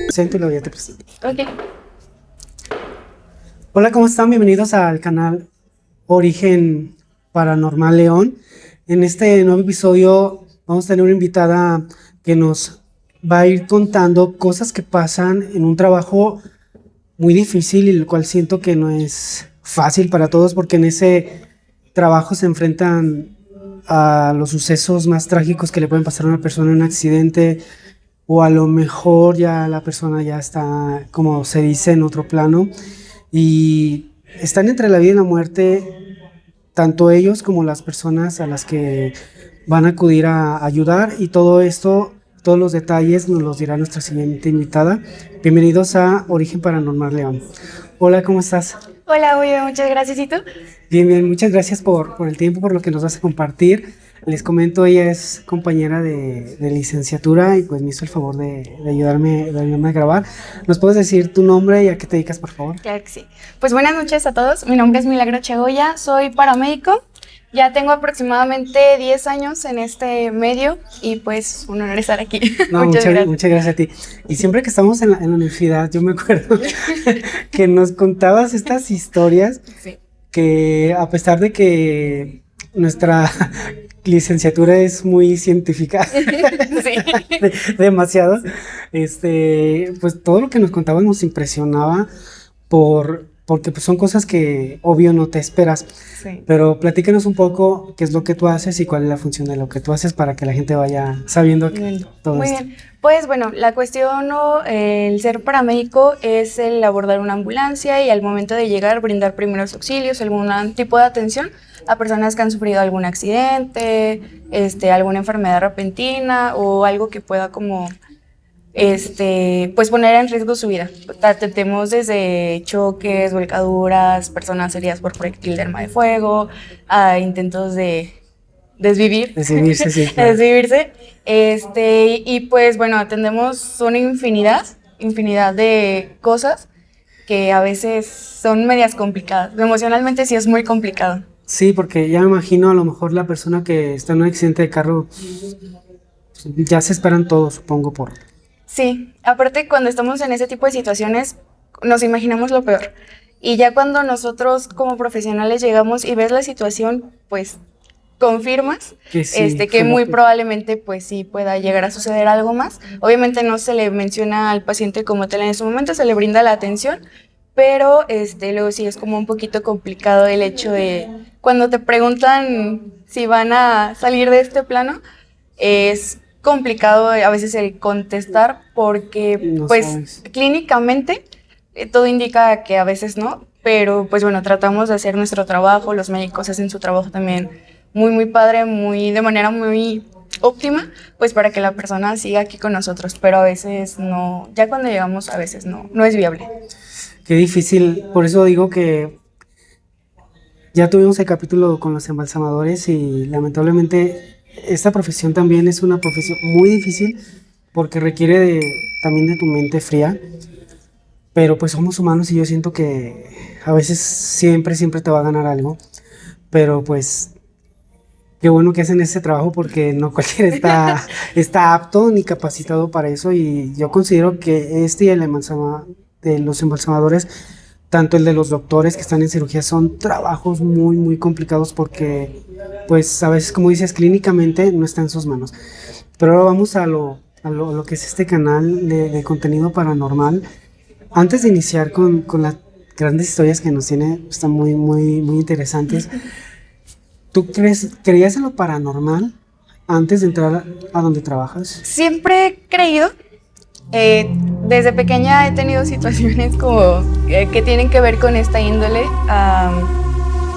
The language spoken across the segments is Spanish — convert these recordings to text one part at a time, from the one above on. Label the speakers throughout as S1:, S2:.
S1: Siéntelo, ya te presento.
S2: Ok.
S1: Hola, ¿cómo están? Bienvenidos al canal Origen Paranormal León. En este nuevo episodio vamos a tener una invitada que nos va a ir contando cosas que pasan en un trabajo muy difícil y el cual siento que no es fácil para todos, porque en ese trabajo se enfrentan a los sucesos más trágicos que le pueden pasar a una persona en un accidente, o a lo mejor ya la persona ya está, como se dice, en otro plano, y están entre la vida y la muerte, tanto ellos como las personas a las que van a acudir a ayudar, y todo esto, todos los detalles nos los dirá nuestra siguiente invitada. Bienvenidos a Origen Paranormal León. Hola, ¿cómo estás?
S2: Hola, muy bien, muchas gracias. ¿Y tú?
S1: Bien, bien, muchas gracias por el tiempo, por lo que nos vas a compartir. Les comento, ella es compañera de licenciatura y pues me hizo el favor de ayudarme a grabar. ¿Nos puedes decir tu nombre y a qué te dedicas, por favor?
S2: Claro que sí. Pues buenas noches a todos. Mi nombre es Milagro Chagoya, soy paramédico. Ya tengo aproximadamente 10 años en este medio y pues un honor estar aquí.
S1: No, muchas gracias a ti. Y siempre que estamos en la universidad, yo me acuerdo que nos contabas estas historias, sí, que a pesar de que nuestra licenciatura es muy científica, sí, demasiado, pues todo lo que nos contabas nos impresionaba porque pues son cosas que obvio no te esperas. Sí. Pero platícanos un poco qué es lo que tú haces y cuál es la función de lo que tú haces para que la gente vaya sabiendo todo
S2: muy
S1: esto.
S2: Bien. Pues bueno, la cuestión el ser paramédico es el abordar una ambulancia y al momento de llegar brindar primeros auxilios, algún tipo de atención a personas que han sufrido algún accidente, alguna enfermedad repentina o algo que pueda como pues poner en riesgo su vida. Atendemos desde choques, volcaduras, personas heridas por proyectil de arma de fuego, a intentos de desvivirse, sí, claro. Desvivirse. Y pues bueno, atendemos una infinidad de cosas que a veces son medias complicadas. Emocionalmente sí es muy complicado.
S1: Sí, porque ya me imagino a lo mejor la persona que está en un accidente de carro, ya se esperan todo, supongo, por...
S2: Sí, aparte cuando estamos en ese tipo de situaciones nos imaginamos lo peor y ya cuando nosotros como profesionales llegamos y ves la situación, pues confirmas que, sí, que muy probablemente pues sí pueda llegar a suceder algo más. Obviamente no se le menciona al paciente como tal en ese momento, se le brinda la atención, pero luego sí es como un poquito complicado el hecho de cuando te preguntan si van a salir de este plano, es complicado a veces el contestar porque no pues sabes. Clínicamente todo indica que a veces no, pero pues bueno, tratamos de hacer nuestro trabajo, los médicos hacen su trabajo también muy padre, de manera muy óptima, pues para que la persona siga aquí con nosotros, pero a veces no, ya cuando llegamos a veces no es viable.
S1: Qué difícil, por eso digo que ya tuvimos el capítulo con los embalsamadores y lamentablemente esta profesión también es una profesión muy difícil porque requiere también de tu mente fría, pero pues somos humanos y yo siento que a veces siempre te va a ganar algo, pero pues qué bueno que hacen ese trabajo porque no cualquiera está apto ni capacitado para eso, y yo considero que y el de los embalsamadores, tanto el de los doctores que están en cirugía, son trabajos muy complicados porque pues a veces, como dices, clínicamente no está en sus manos. Pero ahora vamos a lo que es este canal de contenido paranormal. Antes de iniciar con las grandes historias que nos tiene, están muy interesantes. ¿Tú creías en lo paranormal antes de entrar a donde trabajas?
S2: Siempre he creído. Desde pequeña he tenido situaciones como que tienen que ver con esta índole,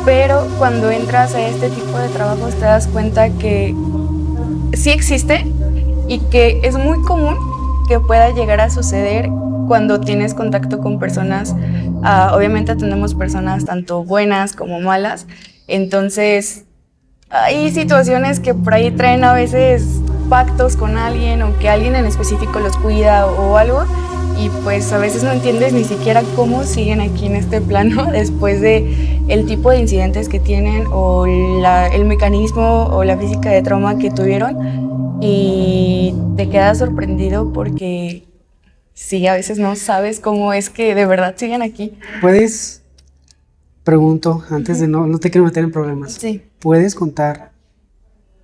S2: pero cuando entras a este tipo de trabajos te das cuenta que sí existe y que es muy común que pueda llegar a suceder cuando tienes contacto con personas. Obviamente atendemos personas tanto buenas como malas, entonces hay situaciones que por ahí traen a veces pactos con alguien o que alguien en específico los cuida o algo, y pues a veces no entiendes ni siquiera cómo siguen aquí en este plano después de el tipo de incidentes que tienen o el mecanismo o la física de trauma que tuvieron, y te quedas sorprendido porque sí, a veces no sabes cómo es que de verdad siguen aquí.
S1: ¿Puedes, pregunto, antes de no te quiero meter en problemas,
S2: Sí.
S1: ¿puedes contar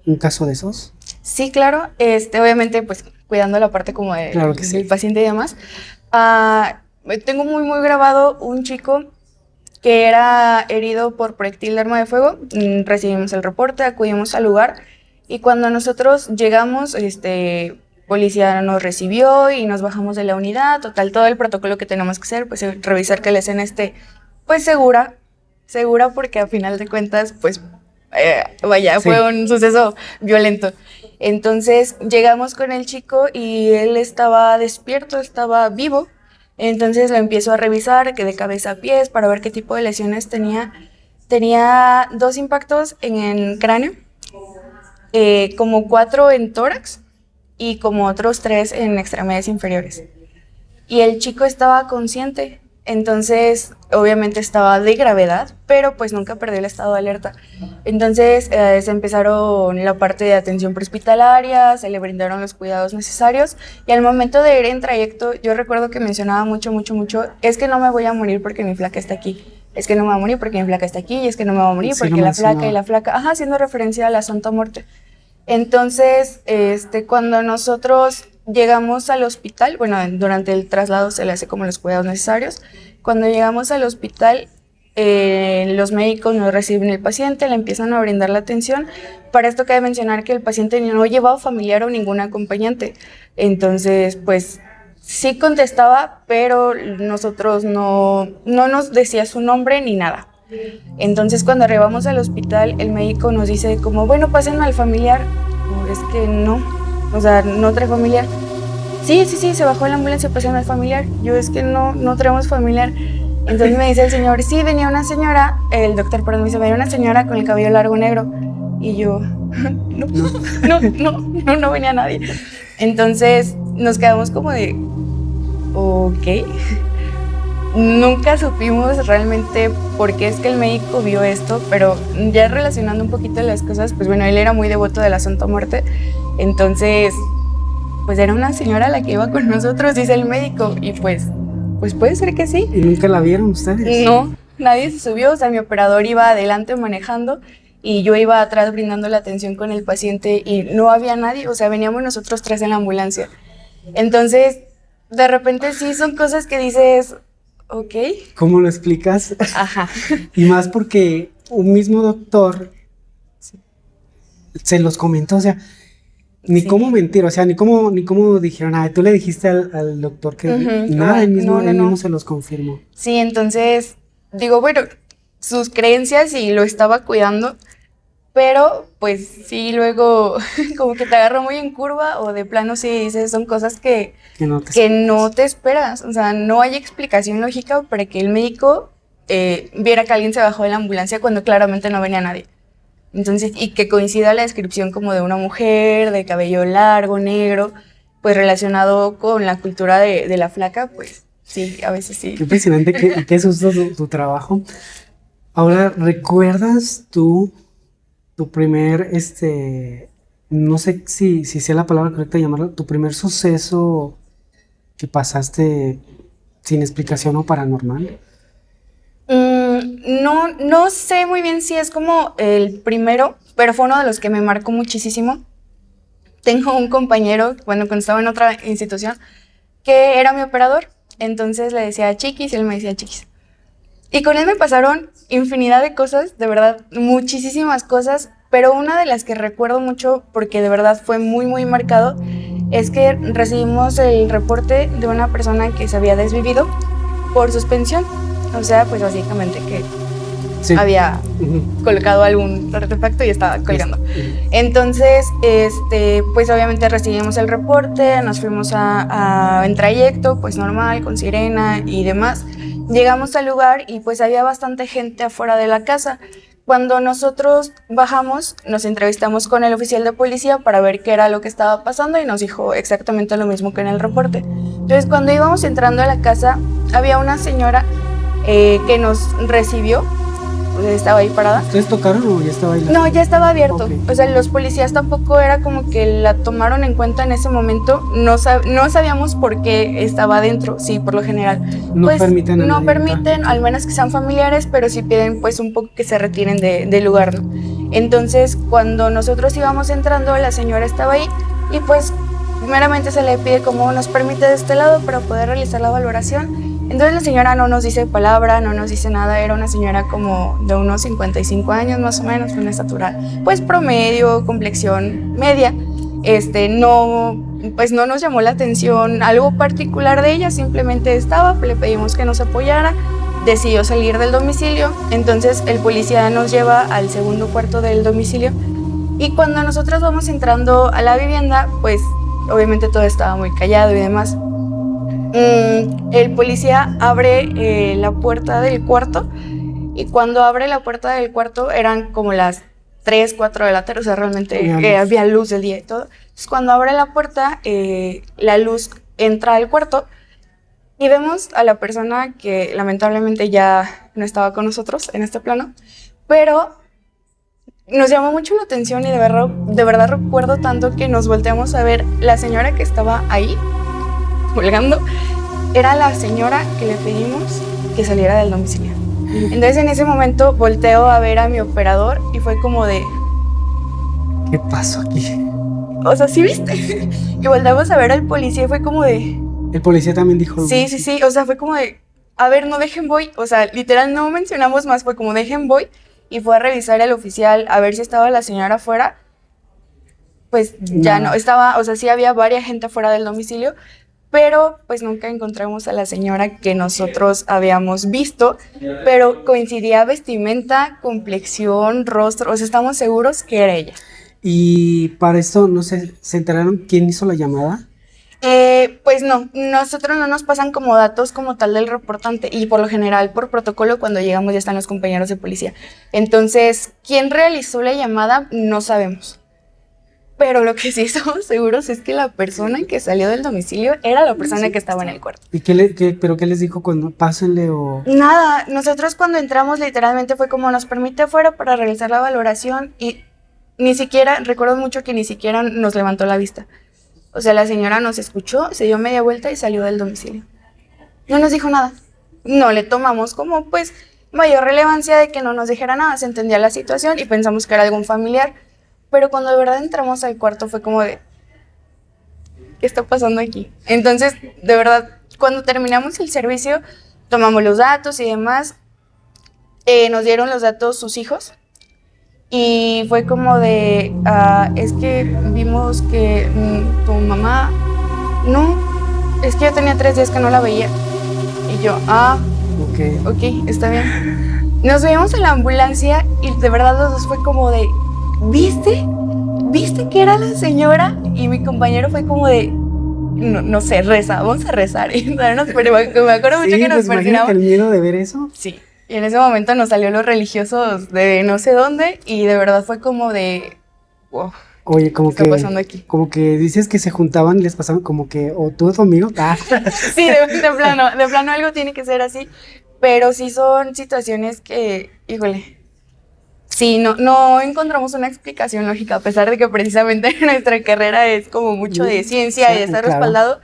S1: un caso de esos?
S2: Sí, claro, obviamente pues cuidando la parte como
S1: Claro que sí.
S2: del paciente y demás. Tengo muy grabado un chico que era herido por proyectil de arma de fuego. Recibimos el reporte, acudimos al lugar y cuando nosotros llegamos, policía nos recibió y nos bajamos de la unidad. Total, todo el protocolo que tenemos que hacer, pues revisar que la escena esté pues segura porque a final de cuentas, pues vaya,
S1: Sí.
S2: fue un suceso violento. Entonces llegamos con el chico y él estaba despierto, estaba vivo. Entonces lo empiezo a revisar, que de cabeza a pies, para ver qué tipo de lesiones tenía. Tenía 2 impactos en el cráneo, como 4 en tórax y como otros 3 en extremidades inferiores. Y el chico estaba consciente, entonces obviamente estaba de gravedad, pero pues nunca perdió el estado de alerta. Entonces se empezaron la parte de atención prehospitalaria, se le brindaron los cuidados necesarios y al momento de ir en trayecto yo recuerdo que mencionaba mucho, es que no me voy a morir porque mi flaca está aquí, es que no me voy a morir porque mi flaca está aquí y es que no me voy a morir
S1: Sí,
S2: porque la flaca y la flaca, haciendo referencia a la Santa Muerte. Entonces, cuando nosotros llegamos al hospital, bueno, durante el traslado se le hace como los cuidados necesarios. Cuando llegamos al hospital, los médicos nos reciben el paciente, le empiezan a brindar la atención. Para esto cabe mencionar que el paciente no llevaba familiar o ningún acompañante. Entonces, pues sí contestaba, pero nosotros no nos decía su nombre ni nada. Entonces cuando arribamos al hospital el médico nos dice como, bueno, pásenme al familiar. Es que no, o sea, no trae familiar. Sí, se bajó de la ambulancia, pásenme al familiar. Yo, es que no traemos familiar. Entonces me dice el señor, sí, venía una señora, el doctor, perdón, me dice, venía una señora con el cabello largo negro. Y yo, no venía nadie. Entonces nos quedamos como de, ok. Nunca supimos realmente por qué es que el médico vio esto, pero ya relacionando un poquito las cosas, pues bueno, él era muy devoto de la Santa Muerte, entonces, pues era una señora la que iba con nosotros, dice el médico, y pues puede ser que sí.
S1: ¿Y nunca la vieron ustedes?
S2: No, nadie se subió, o sea, mi operador iba adelante manejando y yo iba atrás brindando la atención con el paciente y no había nadie, o sea, veníamos nosotros 3 en la ambulancia. Entonces, de repente sí son cosas que dices, ok.
S1: ¿Cómo lo explicas?
S2: Ajá.
S1: Y más porque un mismo doctor se los comentó, o sea, ni cómo mentir, o sea, ni cómo dijeron, tú le dijiste al doctor que nada, él mismo se los confirmó.
S2: Sí, entonces, digo, bueno, sus creencias y lo estaba cuidando, pero pues sí, luego como que te agarró muy en curva o de plano sí dices, son cosas que no te esperas, o sea, no hay explicación lógica para que el médico viera que alguien se bajó de la ambulancia cuando claramente no venía nadie. Entonces, y que coincida la descripción como de una mujer, de cabello largo, negro, pues relacionado con la cultura de la flaca, pues sí, a veces sí.
S1: Qué impresionante, qué susto tu trabajo. Ahora, ¿recuerdas tu primer, no sé si sea la palabra correcta llamarlo, tu primer suceso que pasaste sin explicación o paranormal?
S2: No sé muy bien si es como el primero, pero fue uno de los que me marcó muchísimo. Tengo un compañero, bueno, cuando estaba en otra institución, que era mi operador, entonces le decía Chiquis y él me decía Chiquis. Y con él me pasaron infinidad de cosas, de verdad, muchísimas cosas, pero una de las que recuerdo mucho, porque de verdad fue muy marcado, es que recibimos el reporte de una persona que se había desvivido por suspensión. O sea, pues básicamente que había colocado algún artefacto y estaba colgando. Entonces, pues obviamente recibimos el reporte, nos fuimos en trayecto, pues normal, con sirena y demás. Llegamos al lugar y pues había bastante gente afuera de la casa. Cuando nosotros bajamos, nos entrevistamos con el oficial de policía para ver qué era lo que estaba pasando y nos dijo exactamente lo mismo que en el reporte. Entonces, cuando íbamos entrando a la casa, había una señora que nos recibió, estaba ahí parada.
S1: ¿Ustedes tocaron o ya estaba ahí?
S2: No, ya estaba abierto.
S1: Okay.
S2: O sea, los policías tampoco era como que la tomaron en cuenta en ese momento. No sabíamos por qué estaba adentro. Sí, por lo general.
S1: No
S2: pues,
S1: permiten a
S2: no
S1: nadie
S2: permiten,
S1: entrar.
S2: al menos que sean familiares, pero sí piden pues un poco que se retiren del lugar, ¿no? Entonces, cuando nosotros íbamos entrando, la señora estaba ahí y pues primeramente se le pide como nos permite de este lado para poder realizar la valoración. Entonces la señora no nos dice palabra, no nos dice nada, era una señora como de unos 55 años más o menos, una estatura pues promedio, complexión media. Pues no nos llamó la atención algo particular de ella, simplemente estaba, le pedimos que nos apoyara, decidió salir del domicilio, entonces el policía nos lleva al segundo cuarto del domicilio y cuando nosotros vamos entrando a la vivienda, pues obviamente todo estaba muy callado y demás. El policía abre la puerta del cuarto y cuando abre la puerta del cuarto eran como las 3, 4 de la tarde, o sea, realmente había luz del día y todo. Entonces, cuando abre la puerta, la luz entra al cuarto y vemos a la persona que lamentablemente ya no estaba con nosotros en este plano, pero nos llamó mucho la atención y de verdad recuerdo tanto que nos volteamos a ver la señora que estaba ahí colgando, era la señora que le pedimos que saliera del domicilio. Entonces en ese momento volteo a ver a mi operador y fue como de...
S1: ¿Qué pasó aquí?
S2: O sea, ¿sí viste? Y volteamos a ver al policía y fue como de...
S1: El policía también dijo...
S2: Sí, o sea, fue como de... A ver, no dejen voy. O sea, literal no mencionamos más, fue como dejen voy. Y fue a revisar al oficial a ver si estaba la señora afuera. Pues ya no, estaba, o sea, sí había varias gente afuera del domicilio, pero pues nunca encontramos a la señora que nosotros habíamos visto, pero coincidía vestimenta, complexión, rostro, o sea, estamos seguros que era ella.
S1: Y para esto, no sé, ¿se enteraron quién hizo la llamada?
S2: Pues no, nosotros no nos pasan como datos como tal del reportante y por lo general por protocolo cuando llegamos ya están los compañeros de policía. Entonces, ¿quién realizó la llamada? No sabemos. Pero lo que sí estamos seguros es que la persona que salió del domicilio era la persona que estaba en el cuarto.
S1: ¿Y pero qué les dijo cuando pásenle o...?
S2: Nada, nosotros cuando entramos literalmente fue como nos permite afuera para realizar la valoración y ni siquiera, recuerdo mucho que ni siquiera nos levantó la vista. O sea, la señora nos escuchó, se dio media vuelta y salió del domicilio. No nos dijo nada. No le tomamos como pues mayor relevancia de que no nos dijera nada, se entendía la situación y pensamos que era algún familiar. Pero cuando de verdad entramos al cuarto fue como de, ¿qué está pasando aquí? Entonces, de verdad, cuando terminamos el servicio, tomamos los datos y demás, nos dieron los datos sus hijos y fue como de, es que vimos que tu mamá, no, es que yo tenía 3 días que no la veía. Y yo, ok, está bien. Nos subimos a la ambulancia y de verdad los dos fue como de, ¿Viste que era la señora? Y mi compañero fue como de, no sé, vamos a rezar. Pero me acuerdo mucho que nos
S1: persinamos. ¿El miedo de ver eso?
S2: Sí. Y en ese momento nos salió los religiosos de no sé dónde y de verdad fue como de, wow.
S1: Oye, como
S2: ¿qué está pasando aquí?
S1: Como que dices que se juntaban y les pasaban como que, o tú tu amigo.
S2: Sí, de plano algo tiene que ser así. Pero sí son situaciones que, híjole. Sí, no encontramos una explicación lógica, a pesar de que precisamente nuestra carrera es como mucho de ciencia y de estar respaldado,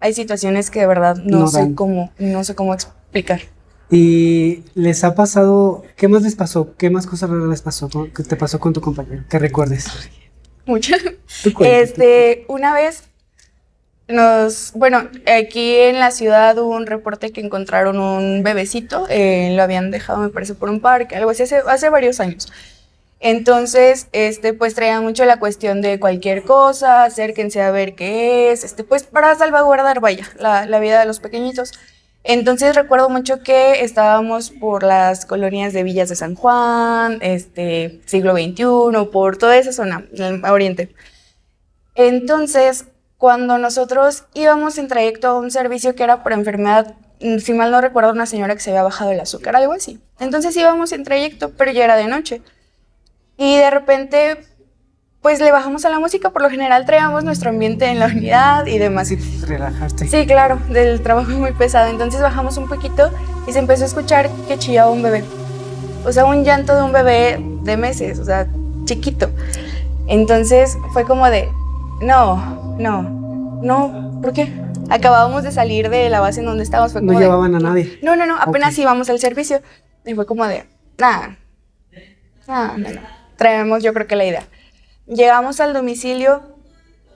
S2: hay situaciones que de verdad no sé cómo explicar.
S1: ¿Y les ha pasado, qué más les pasó? ¿Qué más cosas raras les pasó? ¿Qué te pasó con tu compañero? ¿Qué recuerdes?
S2: Muchas. Una vez aquí en la ciudad hubo un reporte que encontraron un bebecito, lo habían dejado, me parece, por un parque, algo así, hace varios años. Entonces, pues traían mucho la cuestión de cualquier cosa, acérquense a ver qué es, pues para salvaguardar, la vida de los pequeñitos. Entonces recuerdo mucho que estábamos por las colonias de Villas de San Juan, siglo XXI, por toda esa zona, el oriente. Entonces, cuando nosotros íbamos en trayecto a un servicio que era por enfermedad, si mal no recuerdo, una señora que se había bajado el azúcar, algo así. Entonces íbamos en trayecto, pero ya era de noche. Y de repente pues le bajamos a la música. Por lo general traíamos nuestro ambiente en la unidad y demás.
S1: Sí, relajarte.
S2: Sí, claro, del trabajo muy pesado. Entonces bajamos un poquito y se empezó a escuchar que chillaba un bebé. O sea, un llanto de un bebé de meses, o sea, chiquito. Entonces fue como de, no, ¿por qué? Acabábamos de salir de la base en donde estábamos. Fue como
S1: No llevaban a nadie.
S2: No, apenas
S1: Ok.
S2: íbamos al servicio. Y fue como de, no. Traemos yo creo que la idea. Llegamos al domicilio,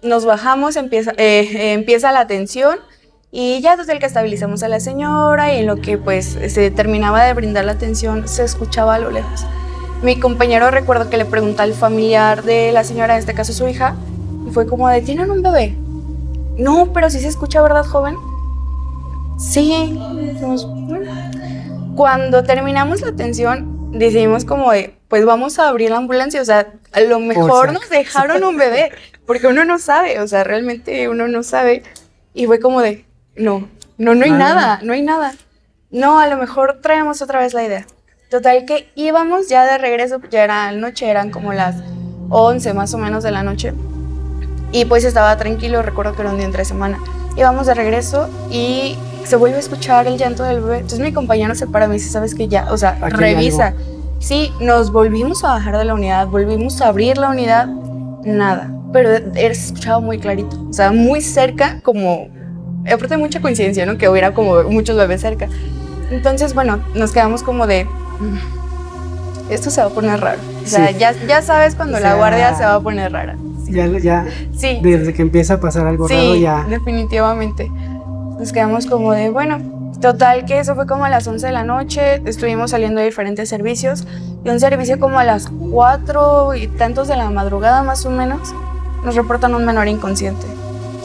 S2: nos bajamos, empieza la atención y ya desde el que estabilizamos a la señora y en lo que pues se terminaba de brindar la atención se escuchaba a lo lejos. Mi compañero recuerdo que le preguntó al familiar de la señora, en este caso su hija, y fue como de, ¿tienen un bebé? No, pero sí se escucha, ¿verdad, joven? Sí. Dijimos, bueno. Cuando terminamos la atención, decidimos como de, pues vamos a abrir la ambulancia, o sea, a lo mejor nos dejaron un bebé, porque uno no sabe, o sea, realmente uno no sabe. Y fue como de, no hay nada, no hay nada. No, a lo mejor traemos otra vez la idea. Total que íbamos ya de regreso, ya era noche, eran como las 11 más o menos de la noche. Y pues estaba tranquilo, recuerdo que era un día entre semana. Íbamos de regreso y se vuelve a escuchar el llanto del bebé. Entonces mi compañero se para y me dice, ¿sabes qué? Ya, o sea,
S1: Aquí
S2: revisa. Sí, nos volvimos a bajar de la unidad, volvimos a abrir la unidad, nada. Pero escuchaba muy clarito, o sea, muy cerca, como, aparte de mucha coincidencia, ¿no? Que hubiera como muchos bebés cerca. Entonces, bueno, nos quedamos como de, esto se va a poner raro. O sea,
S1: Sí.
S2: ya sabes cuando la guardia se va a poner rara.
S1: Ya,
S2: Sí.
S1: desde que empieza a pasar algo raro,
S2: Sí,
S1: ya.
S2: definitivamente. Nos quedamos como de, bueno, total que eso fue como a las 11 de la noche, estuvimos saliendo de diferentes servicios y un servicio como a las 4 y tantos de la madrugada más o menos, nos reportan un menor inconsciente.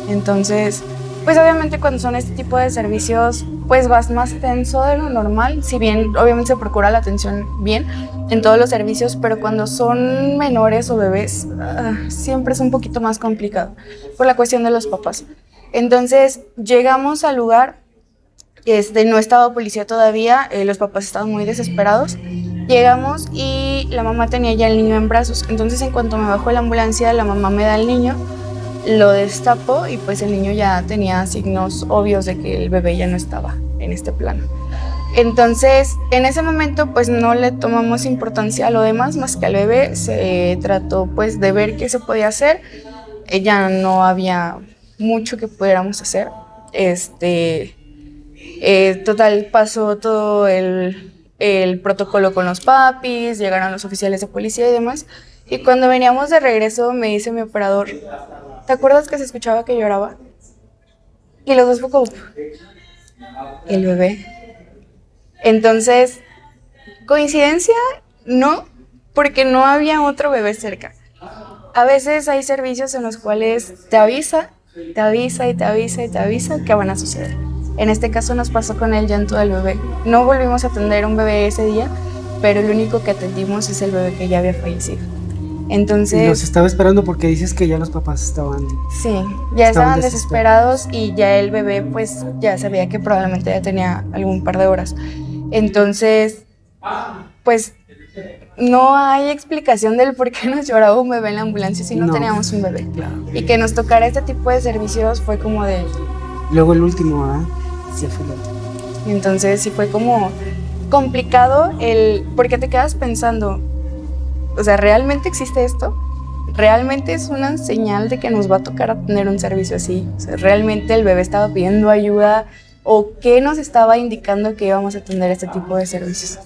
S2: Entonces, pues obviamente cuando son este tipo de servicios, pues vas más tenso de lo normal, si bien obviamente se procura la atención bien en todos los servicios, pero cuando son menores o bebés, siempre es un poquito más complicado por la cuestión de los papás. Entonces llegamos al lugar, no estaba policía todavía, los papás estaban muy desesperados. Llegamos y la mamá tenía ya el niño en brazos. Entonces en cuanto me bajó de la ambulancia, la mamá me da el niño, lo destapo y pues el niño ya tenía signos obvios de que el bebé ya no estaba en este plano. Entonces en ese momento pues no le tomamos importancia a lo demás más que al bebé. Se trató pues de ver qué se podía hacer. Ya no había mucho que pudiéramos hacer. Total, pasó todo el protocolo con los papis, llegaron los oficiales de policía y demás. Y cuando veníamos de regreso me dice mi operador, ¿te acuerdas que se escuchaba que lloraba? Y los dos fue como, el bebé. Entonces, ¿coincidencia? No, porque no había otro bebé cerca. A veces hay servicios en los cuales te avisa que van a suceder. En este caso nos pasó con el llanto del bebé. No volvimos a atender un bebé ese día, pero lo único que atendimos es el bebé que ya había fallecido. Entonces...
S1: Y los estaba esperando porque dices que ya los papás estaban...
S2: Sí, ya estaban desesperados y ya el bebé pues ya sabía que probablemente ya tenía algún par de horas. Entonces, pues no hay explicación del por qué nos lloraba un bebé en la ambulancia si no teníamos un bebé.
S1: Claro.
S2: Y que nos tocara este tipo de servicios fue como de...
S1: Luego el último, ¿ah? Sí, fue el último.
S2: Entonces sí fue como complicado porque te quedas pensando, o sea, ¿realmente existe esto? ¿Realmente es una señal de que nos va a tocar tener un servicio así? O sea, ¿realmente el bebé estaba pidiendo ayuda? ¿O qué nos estaba indicando que íbamos a tener este tipo de servicios?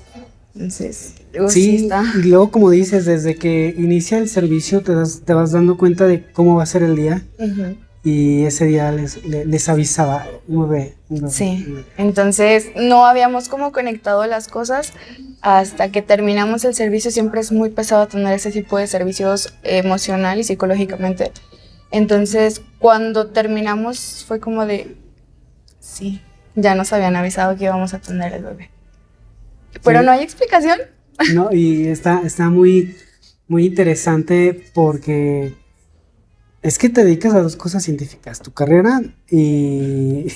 S2: Entonces,
S1: sí,
S2: está.
S1: Y luego como dices, desde que inicia el servicio te vas dando cuenta de cómo va a ser el día.
S2: Uh-huh.
S1: Y ese día les avisaba, un bebé.
S2: Sí, entonces no habíamos como conectado las cosas hasta que terminamos el servicio. Siempre es muy pesado tener ese tipo de servicios emocional y psicológicamente. Entonces cuando terminamos fue como de, sí, ya nos habían avisado que íbamos a tener el bebé. Pero sí. No hay explicación.
S1: No, y está muy, muy interesante porque... Es que te dedicas a dos cosas científicas, tu carrera y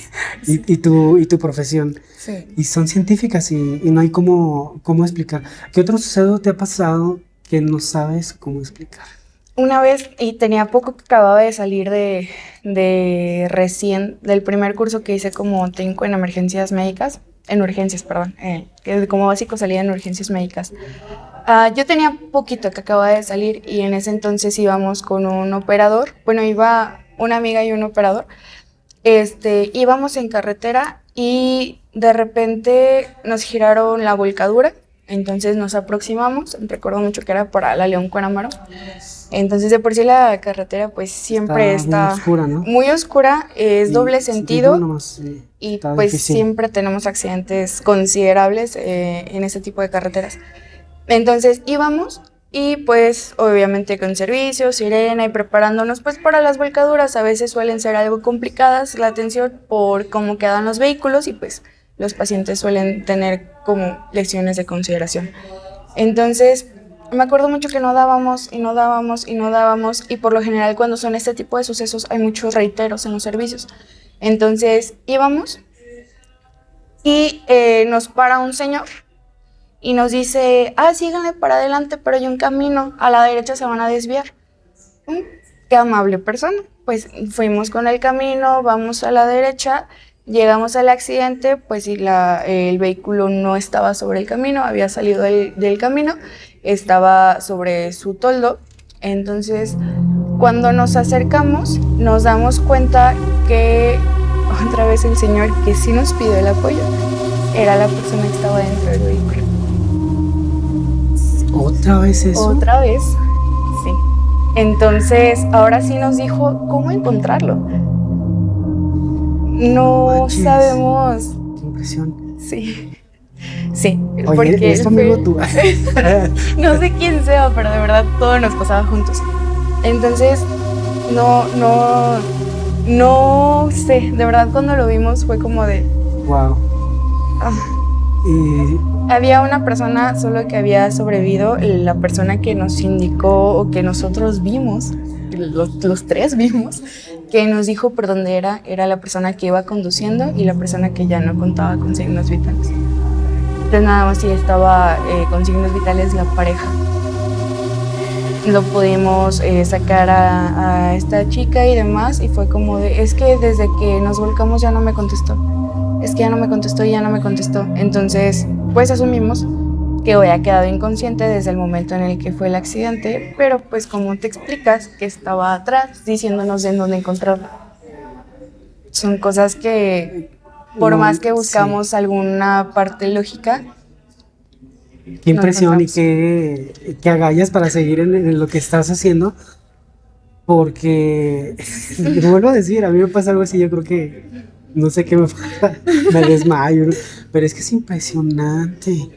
S1: tu profesión.
S2: Sí.
S1: Y son científicas y no hay cómo explicar. ¿Qué otro suceso te ha pasado que no sabes cómo explicar?
S2: una vez, y tenía poco que acababa de salir del primer curso que hice como técnico en emergencias médicas, en urgencias, perdón, que como básico salía en urgencias médicas. Yo tenía poquito que acababa de salir y en ese entonces íbamos con un operador, bueno, iba una amiga y un operador, íbamos en carretera y de repente nos giraron la volcadura, entonces nos aproximamos, recuerdo mucho que era para la León Cuaramaro, entonces de por sí la carretera pues siempre está
S1: muy oscura, ¿no?
S2: muy oscura, es doble sentido
S1: nomás,
S2: y
S1: está
S2: pues
S1: difícil.
S2: siempre tenemos accidentes considerables en ese tipo de carreteras. Entonces íbamos y pues obviamente con servicio, sirena y preparándonos pues para las volcaduras. A veces suelen ser algo complicadas la atención por cómo quedan los vehículos y pues los pacientes suelen tener como lesiones de consideración. Entonces me acuerdo mucho que no dábamos y no dábamos y no dábamos y por lo general cuando son este tipo de sucesos hay muchos reiteros en los servicios. Entonces íbamos y nos para un señor y nos dice, síganle para adelante, pero hay un camino, a la derecha se van a desviar. Qué amable persona. Pues fuimos con el camino, vamos a la derecha, llegamos al accidente, pues y el vehículo no estaba sobre el camino, había salido del camino, estaba sobre su toldo. Entonces, cuando nos acercamos, nos damos cuenta que otra vez el señor que sí nos pidió el apoyo era la persona que estaba dentro del vehículo.
S1: ¿Otra vez eso?
S2: Otra vez, sí. Entonces, ahora sí nos dijo cómo encontrarlo. No sabemos.
S1: Qué impresión.
S2: Sí. Sí.
S1: Oye,
S2: porque
S1: ¿es tu amigo tú?
S2: No sé quién sea, pero de verdad todo nos pasaba juntos. Entonces, no sé. De verdad cuando lo vimos fue como de...
S1: Wow.
S2: Había una persona solo que había sobrevivido, la persona que nos indicó o que nosotros vimos, los tres vimos, que nos dijo por dónde era la persona que iba conduciendo y la persona que ya no contaba con signos vitales. Entonces nada más si estaba con signos vitales la pareja. Lo pudimos sacar a esta chica y demás y fue como de, es que desde que nos volcamos ya no me contestó. Es que ya no me contestó y ya no me contestó. Entonces, pues asumimos que había quedado inconsciente desde el momento en el que fue el accidente, pero pues como te explicas que estaba atrás diciéndonos en dónde encontrarlo. Son cosas que, por más que buscamos alguna parte lógica,
S1: qué impresión y qué agallas para seguir en lo que estás haciendo, porque, te vuelvo a decir, a mí me pasa algo así, yo creo que no sé qué me pasa, me desmayo, ¿no? Pero es que es impresionante.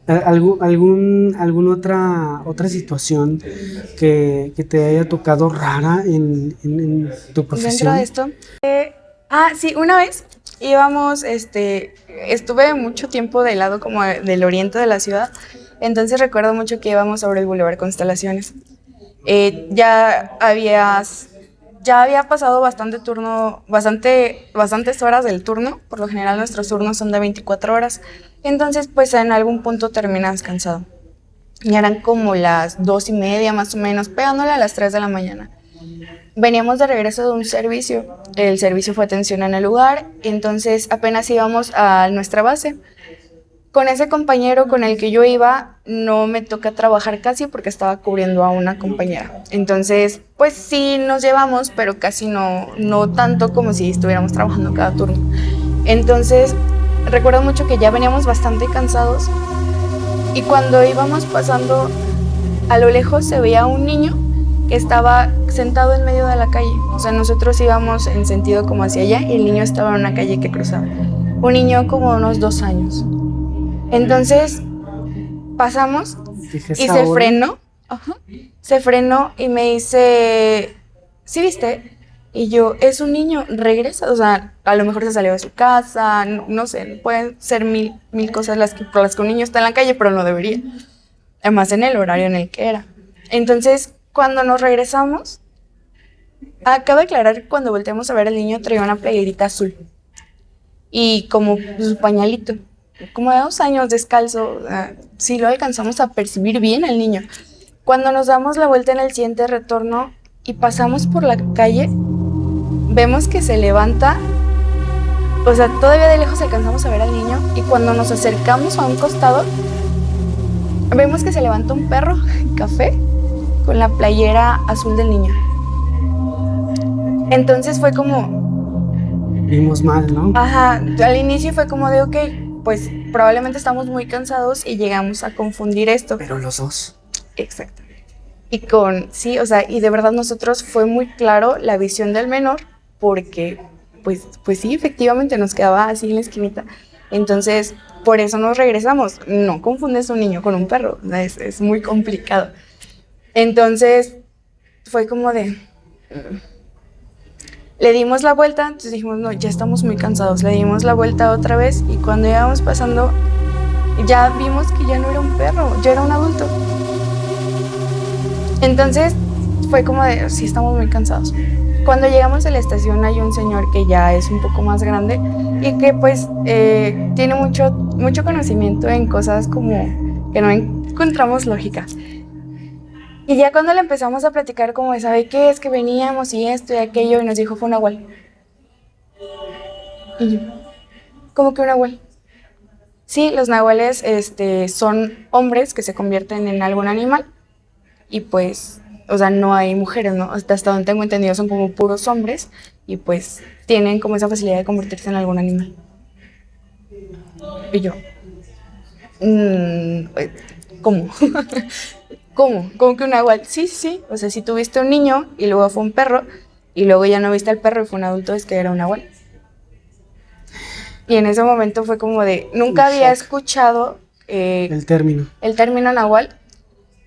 S1: ¿Alguna otra situación que te haya tocado rara en tu profesión?
S2: Dentro de esto, sí, una vez íbamos, estuve mucho tiempo del lado como del oriente de la ciudad, entonces recuerdo mucho que íbamos sobre el Boulevard Constelaciones. Ya había pasado bastantes horas del turno, por lo general nuestros turnos son de 24 horas, entonces pues en algún punto terminas cansado. Ya eran como las 2:30 más o menos, pegándole a las 3 de la mañana. Veníamos de regreso de un servicio, el servicio fue atención en el lugar, entonces apenas íbamos a nuestra base. Con ese compañero con el que yo iba, no me toca trabajar casi porque estaba cubriendo a una compañera. Entonces, pues sí nos llevamos, pero casi no tanto como si estuviéramos trabajando cada turno. Entonces, recuerdo mucho que ya veníamos bastante cansados y cuando íbamos pasando, a lo lejos se veía un niño que estaba sentado en medio de la calle. O sea, nosotros íbamos en sentido como hacia allá y el niño estaba en una calle que cruzaba. Un niño como unos 2 años. Entonces pasamos y se frenó. Se frenó y me dice, ¿sí viste? Y yo, es un niño, regresa. O sea, a lo mejor se salió de su casa, no sé, pueden ser mil cosas por las que un niño está en la calle, pero no debería. Además en el horario en el que era. Entonces, cuando nos regresamos, acabo de aclarar que cuando volteamos a ver al niño traía una playerita azul y como su pañalito. Como de 2 años descalzo, sí lo alcanzamos a percibir bien al niño. Cuando nos damos la vuelta en el siguiente retorno y pasamos por la calle, vemos que se levanta, o sea, todavía de lejos alcanzamos a ver al niño, y cuando nos acercamos a un costado, vemos que se levanta un perro café con la playera azul del niño. Entonces fue como...
S1: Vimos mal, ¿no?
S2: Ajá, al inicio fue como de, ok, pues probablemente estamos muy cansados y llegamos a confundir esto.
S1: Pero los dos.
S2: Exactamente. Y sí, o sea, y de verdad nosotros fue muy claro la visión del menor, porque pues sí, efectivamente nos quedaba así en la esquinita. Entonces, por eso nos regresamos. No confundes un niño con un perro, es muy complicado. Entonces, fue como de... Le dimos la vuelta, entonces dijimos, no, ya estamos muy cansados. Le dimos la vuelta otra vez y cuando íbamos pasando, ya vimos que ya no era un perro, ya era un adulto. Entonces, fue como de, sí, estamos muy cansados. Cuando llegamos a la estación hay un señor que ya es un poco más grande y que pues tiene mucho conocimiento en cosas como que no encontramos lógica. Y ya cuando le empezamos a platicar como de, ¿sabe qué? Es que veníamos y esto y aquello, y nos dijo, fue un nahual. Y yo, ¿cómo que un nahual? Sí, los nahuales son hombres que se convierten en algún animal y pues, o sea, no hay mujeres, ¿no? Hasta donde tengo entendido son como puros hombres y pues tienen como esa facilidad de convertirse en algún animal. Y yo, ¿cómo? ¿Cómo? ¿Cómo que un nahual? Sí. O sea, si tuviste un niño y luego fue un perro y luego ya no viste al perro y fue un adulto, es que era un nahual. Y en ese momento fue como de, nunca había escuchado
S1: el término
S2: nahual.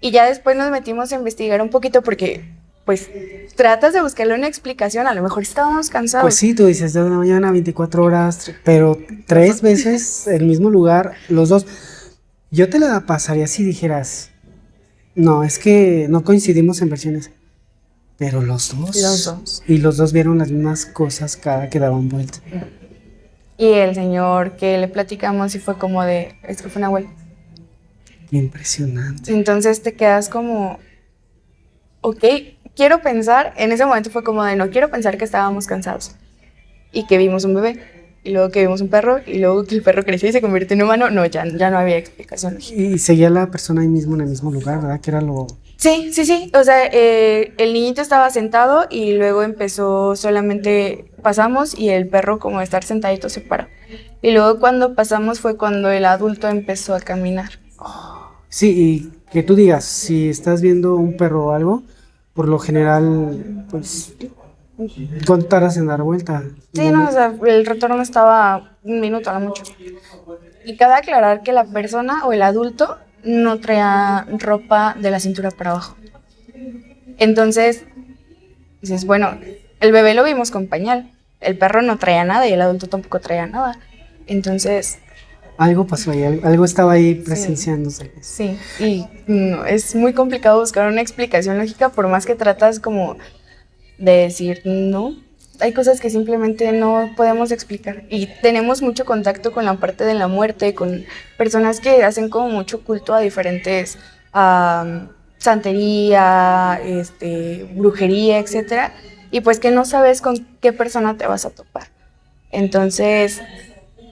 S2: Y ya después nos metimos a investigar un poquito porque, pues, tratas de buscarle una explicación. A lo mejor estábamos cansados.
S1: Pues sí, tú dices, de la mañana, 24 horas, pero 3 veces el mismo lugar, los dos. Yo te la pasaría si dijeras... No, es que no coincidimos en versiones. Pero los dos.
S2: Los dos.
S1: Y los dos vieron las mismas cosas cada que daban vuelta.
S2: Y el señor que le platicamos y fue como de, esto fue una abuela.
S1: Impresionante.
S2: Entonces te quedas como, ok, quiero pensar, en ese momento fue como de, no quiero pensar que estábamos cansados. Y que vimos un bebé. Y luego que vimos un perro, y luego que el perro creció y se convirtió en humano. No, ya no había explicación.
S1: Y seguía la persona ahí mismo en el mismo lugar, ¿verdad? Que era lo...
S2: Sí. O sea, el niñito estaba sentado y luego empezó solamente, pasamos y el perro como de estar sentadito se paró. Y luego cuando pasamos fue cuando el adulto empezó a caminar.
S1: Sí, y que tú digas, si estás viendo un perro o algo, por lo general, pues... ¿Cuánto tardas en dar vuelta?
S2: Sí, no, o sea, el retorno estaba 1 minuto a lo mucho. Y cabe aclarar que la persona o el adulto no traía ropa de la cintura para abajo. Entonces, dices, bueno, el bebé lo vimos con pañal, el perro no traía nada y el adulto tampoco traía nada. Entonces...
S1: Algo pasó ahí, algo estaba ahí presenciándose.
S2: Sí, y no, es muy complicado buscar una explicación lógica por más que tratas como... de decir, no, hay cosas que simplemente no podemos explicar. Y tenemos mucho contacto con la parte de la muerte, con personas que hacen como mucho culto a diferentes santería, brujería, etcétera, y pues que no sabes con qué persona te vas a topar. Entonces,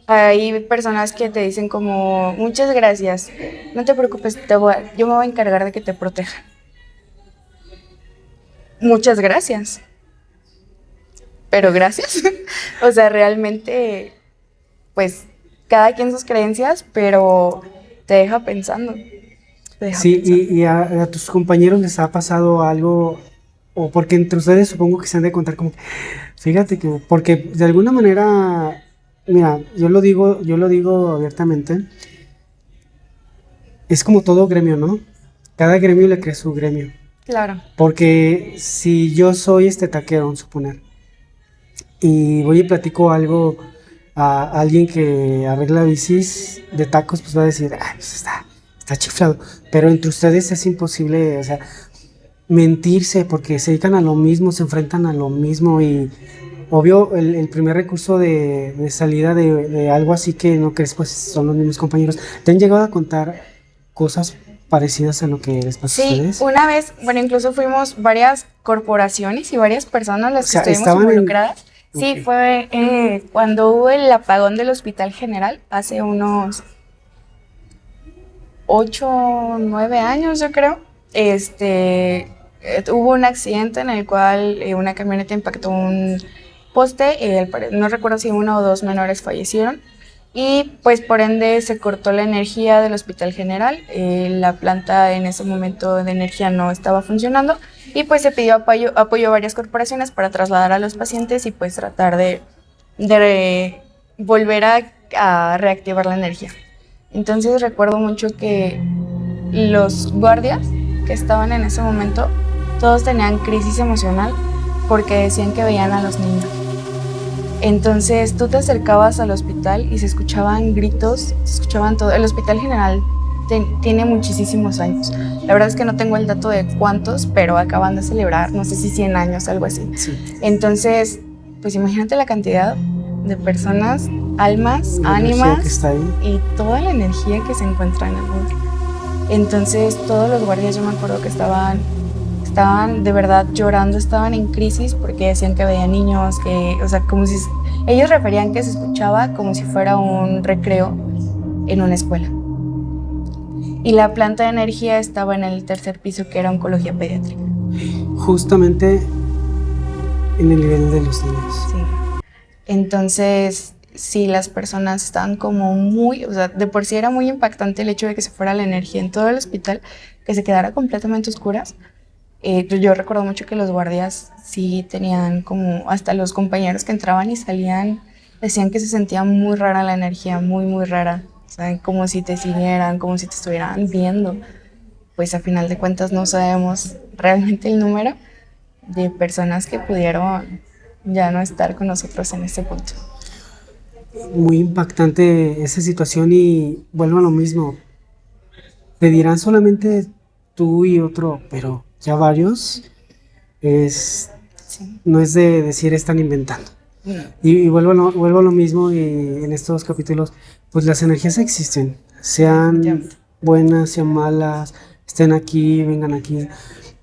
S2: hay personas que te dicen como, muchas gracias, no te preocupes, yo me voy a encargar de que te protejan. Muchas gracias. Pero gracias. O sea, realmente, pues, cada quien sus creencias, pero te deja pensando.
S1: Sí, y a tus compañeros les ha pasado algo, o porque entre ustedes supongo que se han de contar como, fíjate que, porque de alguna manera, mira, yo lo digo abiertamente, es como todo gremio, ¿no? Cada gremio le cree su gremio.
S2: Claro.
S1: Porque si yo soy taquero, vamos a suponer, y voy y platico algo a alguien que arregla bicis de tacos, pues va a decir, pues está chiflado. Pero entre ustedes es imposible, o sea, mentirse porque se dedican a lo mismo, se enfrentan a lo mismo y obvio el primer recurso de salida de algo así que no crees, pues son los mismos compañeros. ¿Te han llegado a contar cosas parecidas a lo que les pasó a
S2: Sí,
S1: ustedes?
S2: una vez, bueno, incluso fuimos varias corporaciones y varias personas las
S1: O
S2: que
S1: sea,
S2: estuvimos
S1: estaban
S2: involucradas. Sí,
S1: Ok.
S2: fue cuando hubo el apagón del Hospital General, hace unos 8 o 9 años, yo creo. Hubo un accidente en el cual una camioneta impactó un poste, no recuerdo si 1 o 2 menores fallecieron y pues por ende se cortó la energía del Hospital General. La planta en ese momento de energía no estaba funcionando y pues se pidió apoyo a varias corporaciones para trasladar a los pacientes y pues tratar de volver a reactivar la energía. Entonces recuerdo mucho que los guardias que estaban en ese momento, todos tenían crisis emocional porque decían que veían a los niños. Entonces tú te acercabas al hospital y se escuchaban gritos, se escuchaban todo. El Hospital General tiene muchísimos años. La verdad es que no tengo el dato de cuántos, pero acaban de celebrar, no sé si 100 años, algo así.
S1: Sí.
S2: Entonces, pues imagínate la cantidad de personas, almas,
S1: La energía
S2: ánimas
S1: que está ahí.
S2: y toda la energía que se encuentra en el lugar. Entonces todos los guardias, yo me acuerdo que estaban de verdad llorando, estaban en crisis porque decían que veían niños, o sea, como si ellos referían que se escuchaba como si fuera un recreo en una escuela. Y la planta de energía estaba en el tercer piso, que era oncología pediátrica.
S1: Justamente en el nivel de los niños.
S2: Sí. Entonces, sí, las personas estaban como o sea, de por sí era muy impactante el hecho de que se fuera la energía en todo el hospital, que se quedara completamente oscuras. Yo recuerdo mucho que los guardias sí tenían como, hasta los compañeros que entraban y salían, decían que se sentía muy rara la energía, muy, muy rara. O sea, como si te siguieran, como si te estuvieran viendo. Pues a final de cuentas no sabemos realmente el número de personas que pudieron ya no estar con nosotros en este punto.
S1: Muy impactante esa situación y vuelvo a lo mismo. Pedirán solamente tú y otro, pero ya varios,
S2: Sí.
S1: no es de decir están inventando. Y vuelvo a lo mismo y en estos capítulos, pues las energías existen, sean buenas, sean malas, estén aquí, vengan aquí,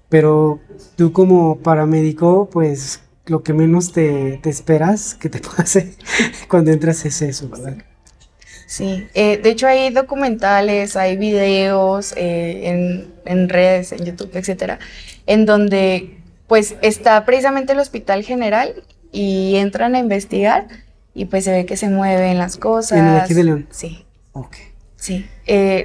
S1: pero tú como paramédico, pues lo que menos te esperas que te pase cuando entras es eso, ¿verdad?
S2: Sí, de hecho hay documentales, hay videos en redes, en YouTube, etcétera, en donde pues está precisamente el Hospital General y entran a investigar y pues se ve que se mueven las cosas.
S1: ¿En el aquí de León?
S2: Sí.
S1: Ok.
S2: Sí,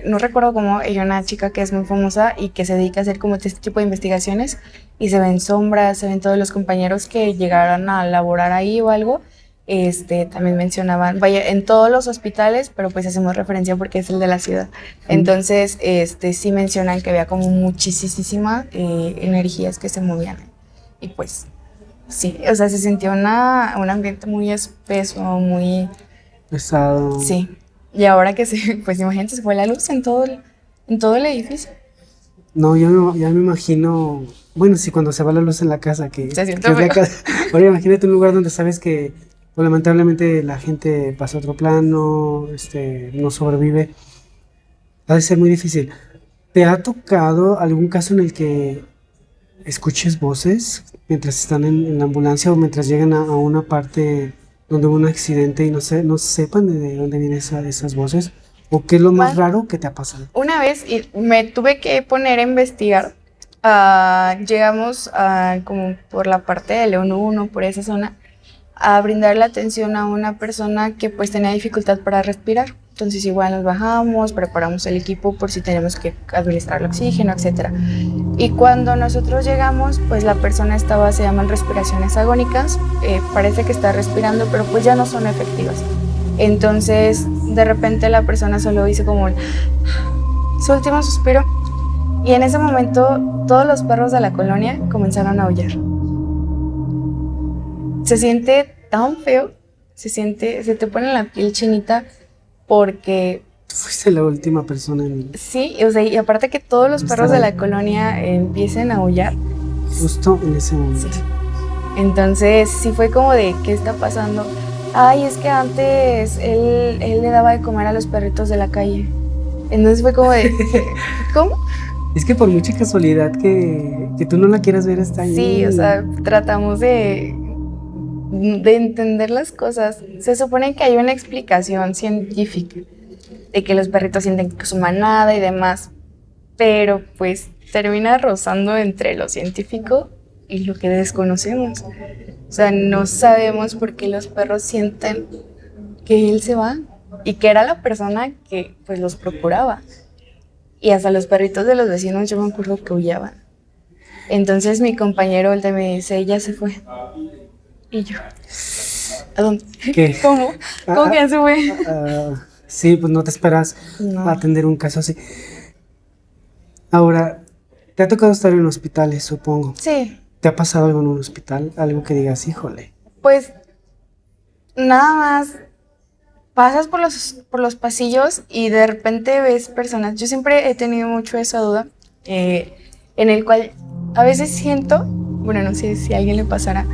S2: no recuerdo cómo, hay una chica que es muy famosa y que se dedica a hacer como este tipo de investigaciones y se ven sombras, se ven todos los compañeros que llegaron a laborar ahí o algo. También mencionaban, vaya, en todos los hospitales, pero pues hacemos referencia porque es el de la ciudad. Entonces, sí mencionan que había como muchísimas energías que se movían. Y pues, sí, o sea, se sentía un ambiente muy espeso, muy
S1: Pesado.
S2: Sí. Y ahora que pues imagínate, se fue la luz en todo el edificio.
S1: No, ya me imagino, bueno, sí, cuando se va la luz en la casa, que
S2: Se siente
S1: es la
S2: feo.
S1: casa. Ahora imagínate un lugar donde sabes que pues, lamentablemente la gente pasa a otro plano, no sobrevive. Ha de ser muy difícil. ¿Te ha tocado algún caso en el que escuches voces mientras están en la ambulancia o mientras llegan a una parte donde hubo un accidente y no sepan de dónde vienen esas voces? ¿O qué es lo más raro que te ha pasado?
S2: Una vez me tuve que poner a investigar. Llegamos como por la parte de León 1, por esa zona, a brindarle atención a una persona que pues tenía dificultad para respirar. Entonces igual nos bajamos, preparamos el equipo por si tenemos que administrar el oxígeno, etc. Y cuando nosotros llegamos, pues la persona se llaman respiraciones agónicas, parece que está respirando, pero pues ya no son efectivas. Entonces, de repente la persona solo dice como su último suspiro. Y en ese momento, todos los perros de la colonia comenzaron a aullar. Se siente tan feo, se te pone la piel chinita porque...
S1: Fuiste la última persona en...
S2: Sí, o sea, y aparte que todos los perros de la colonia empiecen a aullar.
S1: Justo en ese momento.
S2: Sí. Entonces, sí fue como de, ¿qué está pasando? Ay, es que antes él le daba de comer a los perritos de la calle. Entonces fue como de, ¿cómo?
S1: Es que por mucha casualidad que tú no la quieras ver, está ahí.
S2: Sí, o sea, tratamos de entender las cosas. Se supone que hay una explicación científica de que los perritos sienten su manada y demás, pero pues termina rozando entre lo científico y lo que desconocemos. O sea, no sabemos por qué los perros sienten que él se va y que era la persona que pues los procuraba. Y hasta los perritos de los vecinos yo me acuerdo que huyeban. Entonces mi compañero él me dice, ella se fue. Y yo, ¿a dónde?
S1: ¿Qué?
S2: ¿Cómo? ¿Cómo que ya se fue?
S1: Sí, pues no te esperas
S2: No.
S1: a atender un caso así. Ahora, te ha tocado estar en hospitales, supongo.
S2: Sí,
S1: ¿Te ha pasado algo en un hospital? Algo que digas, híjole.
S2: pues nada más pasas por los pasillos y de repente ves personas. Yo siempre he tenido mucho esa duda, en el cual a veces siento, bueno, no sé si a alguien le pasará,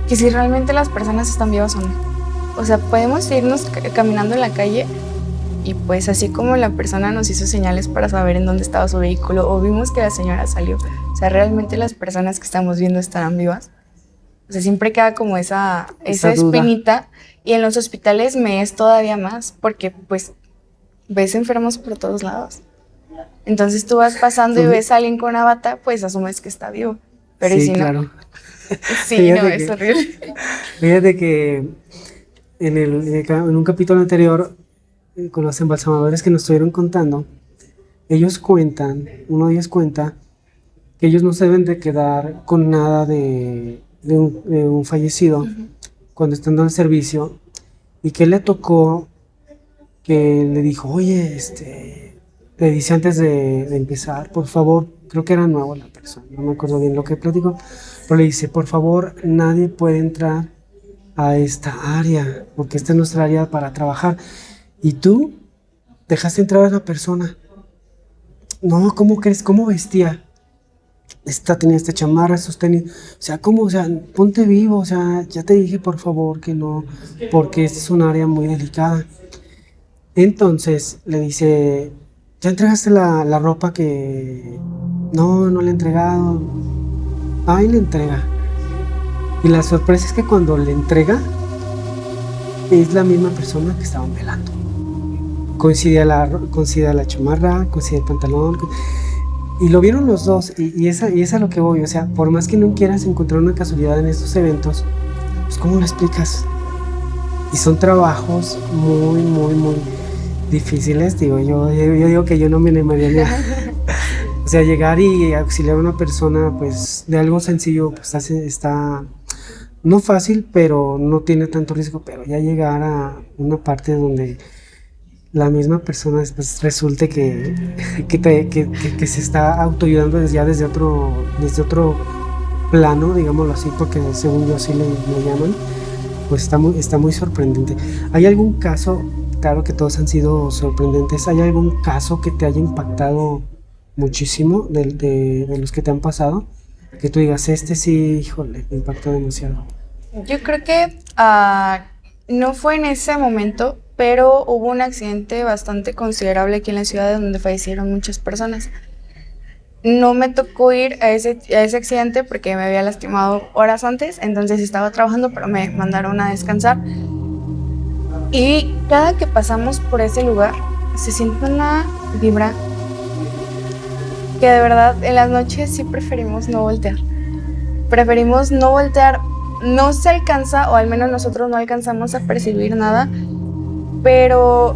S2: que si realmente las personas están vivas o no. O sea, podemos irnos caminando en la calle y pues así como la persona nos hizo señales para saber en dónde estaba su vehículo o vimos que la señora salió, o sea, realmente las personas que estamos viendo estarán vivas. O sea, siempre queda como esa
S1: Esa duda.
S2: espinita. Y en los hospitales me es todavía más, porque pues ves enfermos por todos lados. Entonces tú vas pasando y ves a alguien con una bata, pues asumes que está vivo. Pero
S1: Sí,
S2: si no,
S1: claro.
S2: sí,
S1: Fíjate
S2: no,
S1: que-
S2: es horrible.
S1: Fíjate que en un capítulo anterior, con los embalsamadores que nos estuvieron contando, uno de ellos cuenta que ellos no se deben de quedar con nada de un fallecido cuando están dando el servicio, y que le tocó que le dijo, oye, le dice antes de empezar, por favor, creo que era nuevo la persona, no me acuerdo bien lo que platicó, pero le dice, por favor, nadie puede entrar a esta área, porque esta es nuestra área para trabajar, y tú dejaste entrar a la persona. No, ¿cómo crees? ¿Cómo vestía? Tenía esta chamarra, estos tenis. O sea, ¿cómo? O sea, ponte vivo. O sea, ya te dije, por favor, que no, porque esta es un área muy delicada. Entonces le dice, ¿ya entregaste la ropa que...? No, no le he entregado. Ay, le entrega. Y la sorpresa es que cuando le entrega, es la misma persona que estaban velando. Coincide la chamarra, coincide el pantalón. Y lo vieron los dos, y esa es a lo que voy. O sea, por más que no quieras encontrar una casualidad en estos eventos, pues ¿cómo lo explicas? Y son trabajos muy, muy, muy difíciles. Digo, yo digo que yo no me animaría ni o sea, llegar y auxiliar a una persona, pues de algo sencillo, pues está no fácil, pero no tiene tanto riesgo. Pero ya llegar a una parte donde la misma persona después resulte que se está autoayudando desde otro plano, digámoslo así, porque según yo así le llaman, pues está muy sorprendente. ¿Hay algún caso, claro que todos han sido sorprendentes, hay algún caso que te haya impactado muchísimo de los que te han pasado? Que tú digas, sí, híjole, me impactó demasiado.
S2: Yo creo que no fue en ese momento, pero hubo un accidente bastante considerable aquí en la ciudad donde fallecieron muchas personas. No me tocó ir a ese accidente porque me había lastimado horas antes, entonces estaba trabajando, pero me mandaron a descansar. Y cada que pasamos por ese lugar, se siente una vibra que de verdad en las noches sí preferimos no voltear. Preferimos no voltear, no se alcanza, o al menos nosotros no alcanzamos a percibir nada, pero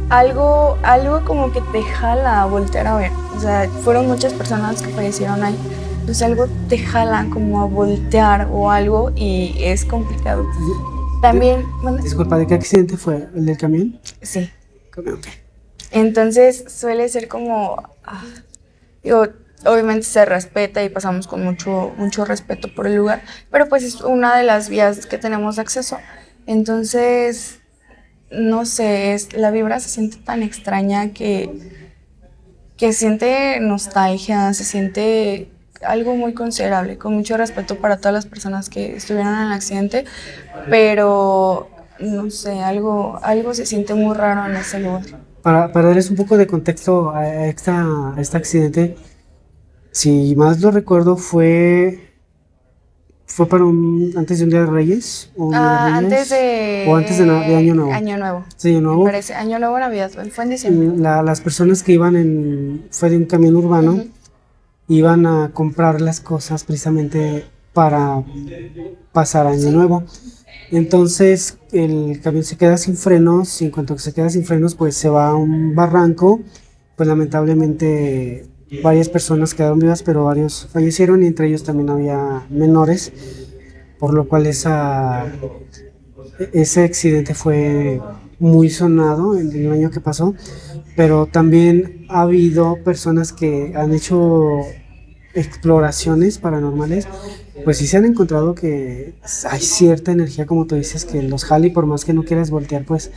S2: algo como que te jala a voltear a ver. O sea, fueron muchas personas que fallecieron ahí, entonces algo te jala como a voltear o algo y es complicado. También, bueno,
S1: Disculpa, ¿de qué accidente fue? ¿El del camión?
S2: sí.
S1: Camión, ok.
S2: Entonces suele ser como, digo, obviamente se respeta y pasamos con mucho respeto por el lugar, pero pues es una de las vías que tenemos acceso. Entonces, no sé, la vibra se siente tan extraña que siente nostalgia, se siente algo muy considerable, con mucho respeto para todas las personas que estuvieron en el accidente, pero no sé, algo se siente muy raro en ese lugar.
S1: para darles un poco de contexto a este accidente, si más lo recuerdo, fue para antes de un Día de Reyes, o un Día de Reyes,
S2: Antes de...
S1: o antes de Año Nuevo.
S2: Año Nuevo.
S1: Sí, Año Nuevo.
S2: Me parece, Año Nuevo, Navidad, fue en diciembre.
S1: Las personas que fue de un camión urbano,
S2: Ujú.
S1: iban a comprar las cosas precisamente para pasar Año Nuevo. Entonces el camión se queda sin frenos, y en cuanto que se queda sin frenos, pues se va a un barranco. Pues lamentablemente varias personas quedaron vivas, pero varios fallecieron, y entre ellos también había menores, por lo cual ese accidente fue muy sonado en el año que pasó. Pero también ha habido personas que han hecho exploraciones paranormales, pues sí se han encontrado que hay cierta energía, como tú dices, que los jala, y por más que no quieras voltear, pues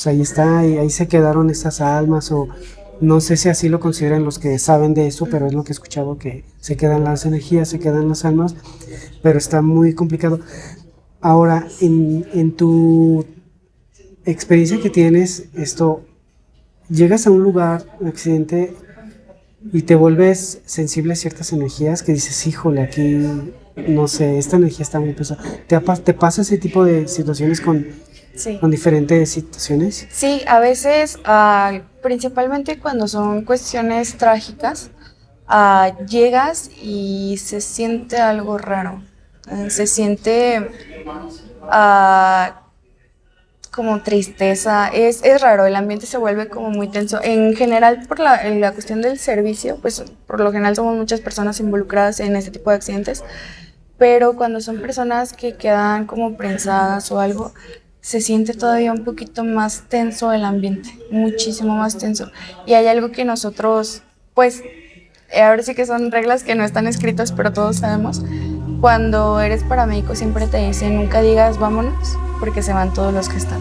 S1: ahí está, y ahí se quedaron esas almas, o no sé si así lo consideran los que saben de eso, pero es lo que he escuchado, que se quedan las energías, se quedan las almas, pero está muy complicado. Ahora, en tu experiencia que tienes, llegas a un lugar, un accidente, y te vuelves sensible a ciertas energías que dices, híjole, aquí, no sé, esta energía está muy pesada. ¿Te pasa ese tipo de situaciones
S2: Sí.
S1: con diferentes situaciones?
S2: Sí, a veces, principalmente cuando son cuestiones trágicas, llegas y se siente algo raro. Se siente como tristeza, es raro, el ambiente se vuelve como muy tenso. En general, en la cuestión del servicio, pues por lo general somos muchas personas involucradas en este tipo de accidentes, pero cuando son personas que quedan como prensadas o algo, se siente todavía un poquito más tenso el ambiente, muchísimo más tenso. Y hay algo que nosotros, pues, ahora sí que son reglas que no están escritas, pero todos sabemos. Cuando eres paramédico siempre te dicen, nunca digas vámonos, porque se van todos los que están.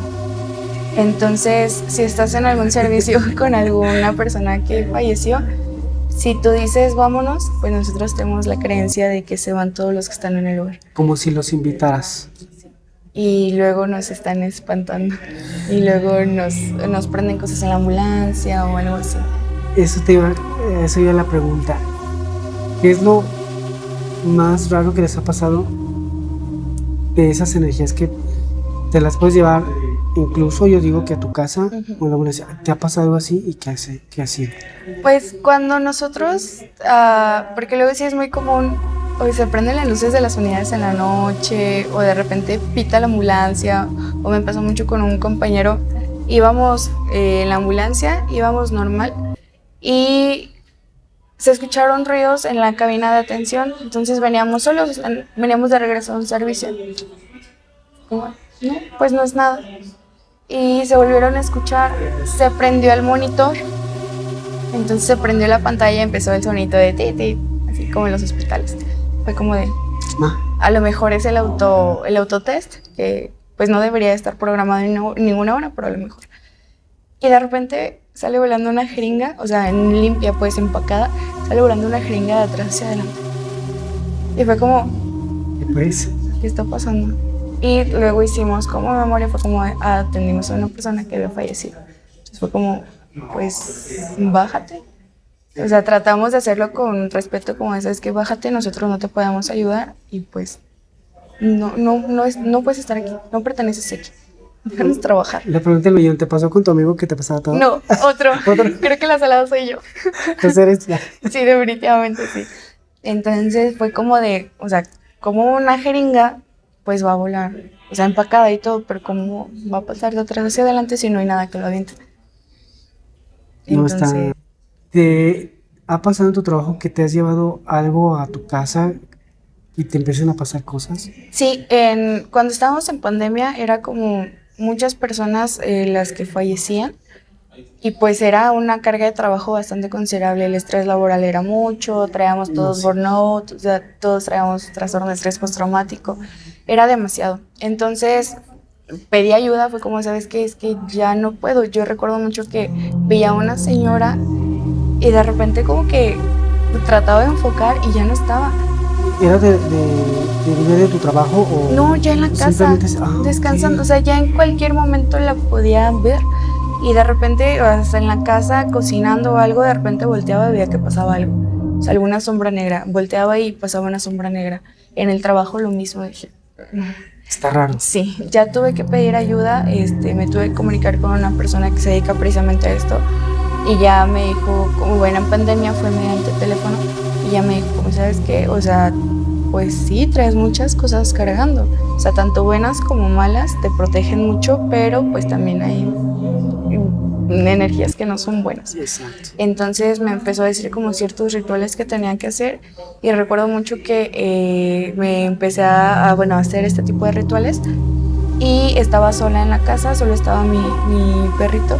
S2: Entonces, si estás en algún servicio con alguna persona que falleció, si tú dices vámonos, pues nosotros tenemos la creencia de que se van todos los que están en el lugar.
S1: Como si los invitaras.
S2: Y luego nos están espantando. Y luego nos prenden cosas en la ambulancia o algo así.
S1: Eso iba la pregunta. ¿Qué es lo más raro que les ha pasado de esas energías que te las puedes llevar, incluso yo digo que a tu casa, o a la ambulancia? ¿Te ha pasado algo así y qué ha sido?
S2: Pues cuando nosotros, porque luego sí es muy común, o se prenden las luces de las unidades en la noche, o de repente pita la ambulancia, o me pasó mucho con un compañero, íbamos en la ambulancia, íbamos normal, y se escucharon ruidos en la cabina de atención, entonces veníamos solos, veníamos de regreso a un servicio. No, pues no es nada. Y se volvieron a escuchar, se prendió el monitor, entonces se prendió la pantalla y empezó el sonito de ti, así como en los hospitales. Fue como de, a lo mejor es el autotest, que pues no debería estar programado en ninguna hora, pero a lo mejor. Y de repente sale volando una jeringa, o sea, en limpia, pues empacada, sale volando una jeringa de atrás hacia adelante. Y fue como, ¿qué está pasando? Y luego hicimos como memoria, fue como atendimos a una persona que había fallecido. Entonces fue como, pues, bájate. O sea, tratamos de hacerlo con respeto, como es que bájate, nosotros no te podemos ayudar y pues no puedes estar aquí, no perteneces aquí. Déjanos trabajar.
S1: Le pregunté al millón, ¿te pasó con tu amigo que te pasaba todo?
S2: No, otro. Creo que la salada soy yo.
S1: Entonces eres ya.
S2: Sí, definitivamente sí. Entonces fue como de, o sea, como una jeringa, pues va a volar, o sea, empacada y todo, pero como va a pasar de atrás hacia adelante si no hay nada que lo aviente.
S1: Entonces, no está. ¿Te ha pasado en tu trabajo que te has llevado algo a tu casa y te empiezan a pasar cosas?
S2: Sí, cuando estábamos en pandemia era como muchas personas las que fallecían y pues era una carga de trabajo bastante considerable. El estrés laboral era mucho, traíamos todos burnout, o sea, todos traíamos trastorno de estrés postraumático, era demasiado. Entonces pedí ayuda, fue como, ¿sabes qué? Es que ya no puedo. Yo recuerdo mucho que veía a una señora y de repente como que trataba de enfocar y ya no estaba.
S1: ¿Era de tu trabajo o...?
S2: No, ya en la casa, descansando, okay. O sea, ya en cualquier momento la podía ver y de repente, hasta en la casa, cocinando o algo, de repente volteaba y veía que pasaba algo. O sea, alguna sombra negra. Volteaba y pasaba una sombra negra. En el trabajo lo mismo, dije.
S1: Está raro.
S2: Sí, ya tuve que pedir ayuda, me tuve que comunicar con una persona que se dedica precisamente a esto y ya me dijo, como buena en pandemia fue mediante teléfono, y ya me dijo, como sabes qué, o sea, pues sí, traes muchas cosas cargando, o sea, tanto buenas como malas, te protegen mucho, pero pues también hay energías que no son buenas.
S1: Exacto.
S2: Entonces me empezó a decir como ciertos rituales que tenía que hacer y recuerdo mucho que me empecé a hacer este tipo de rituales y estaba sola en la casa, solo estaba mi perrito,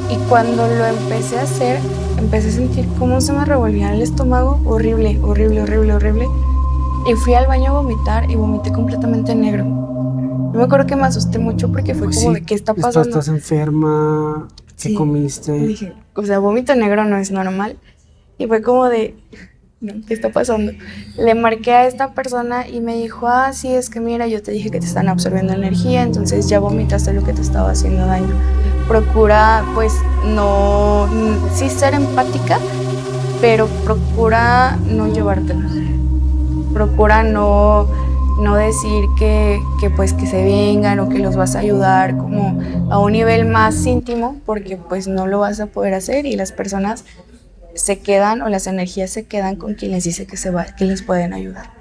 S2: y cuando lo empecé a hacer empecé a sentir cómo se me revolvía el estómago, horrible, horrible, horrible, horrible, y fui al baño a vomitar y vomité completamente negro. Yo me acuerdo que me asusté mucho porque fue
S1: Pues
S2: como
S1: sí,
S2: de ¿qué está pasando?
S1: ¿Estás enferma? ¿Qué
S2: Sí,
S1: comiste?
S2: dije, o sea, vómito negro no es normal. Y fue como de, no, ¿qué está pasando? Le marqué a esta persona y me dijo, sí, es que mira, yo te dije que te están absorbiendo energía, entonces ya vomitaste lo que te estaba haciendo daño. Procura, pues, no, sí ser empática, pero procura no llevártelo. Procura no decir que se vengan o que los vas a ayudar como a un nivel más íntimo, porque pues no lo vas a poder hacer y las personas se quedan o las energías se quedan con quien les dice que les pueden ayudar.